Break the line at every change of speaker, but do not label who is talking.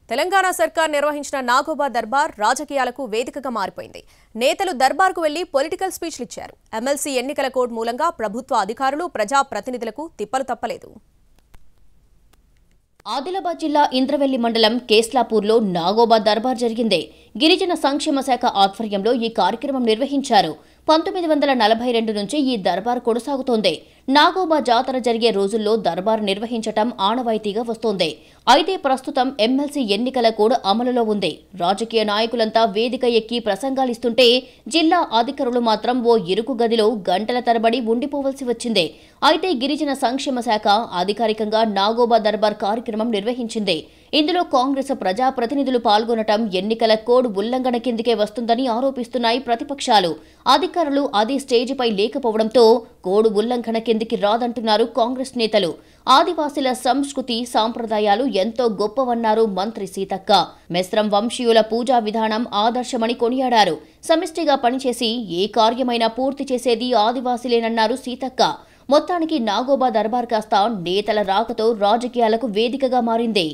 తెలంగాణ సర్కార్ నిర్వహించిన నాగోబా దర్బార్ రాజకీయాలకు వేదికగా మారిపోయింది. నేతలు దర్బార్కు వెళ్లి పొలిటికల్ స్పీచ్లు ఇచ్చారు. ఎమ్మెల్సీ ఎన్నికల కోడ్ మూలంగా ప్రభుత్వ అధికారులు, ప్రజా ప్రతినిధులకు తిప్పలు తప్పలేదు.
ఆదిలాబాద్ జిల్లా ఇంద్రవెల్లి మండలం కేస్లాపూర్లో నాగోబా దర్బార్ జరిగింది. గిరిజన సంక్షేమ శాఖ ఆధ్వర్యంలో ఈ కార్యక్రమం నిర్వహించారు. 1942 నుంచి ఈ దర్బార్ కొనసాగుతోంది. నాగోబా జాతర జరిగే రోజుల్లో దర్బార్ నిర్వహించటం ఆనవాయితీగా వస్తోంది. అయితే ప్రస్తుతం ఎమ్మెల్సీ ఎన్నికల కోడ్ అమలులో ఉంది. రాజకీయ నాయకులంతా వేదిక ఎక్కి ప్రసంగాలిస్తుంటే జిల్లా అధికారులు మాత్రం ఓ ఇరుకు గదిలో గంటల తరబడి ఉండిపోవలసి వచ్చింది. అయితే గిరిజన సంక్షేమ శాఖ అధికారికంగా నాగోబా దర్బార్ కార్యక్రమం నిర్వహించింది. ఇందులో కాంగ్రెస్ ప్రజాప్రతినిధులు పాల్గొనటం ఎన్నికల కోడ్ ఉల్లంఘన కిందికే వస్తుందని ఆరోపిస్తున్నాయి ప్రతిపక్షాలు. అధికారులు అదే స్టేజిపై లేకపోవడంతో కోడ్ ఉల్లంఘన కిందికి రాదంటున్నారు కాంగ్రెస్ నేతలు. ఆదివాసీల సంస్కృతి సాంప్రదాయాలు ఎంతో గొప్పవన్నారు మంత్రి సీతక్క. మెస్రం వంశీయుల పూజా విధానం ఆదర్శమని కొనియాడారు. సమిష్టిగా పనిచేసి ఏ కార్యమైనా పూర్తి చేసేది ఆదివాసీలేనన్నారు సీతక్క. మొత్తానికి నాగోబా దర్బార్ కాస్త నేతల రాకతో రాజకీయాలకు వేదికగా మారింది.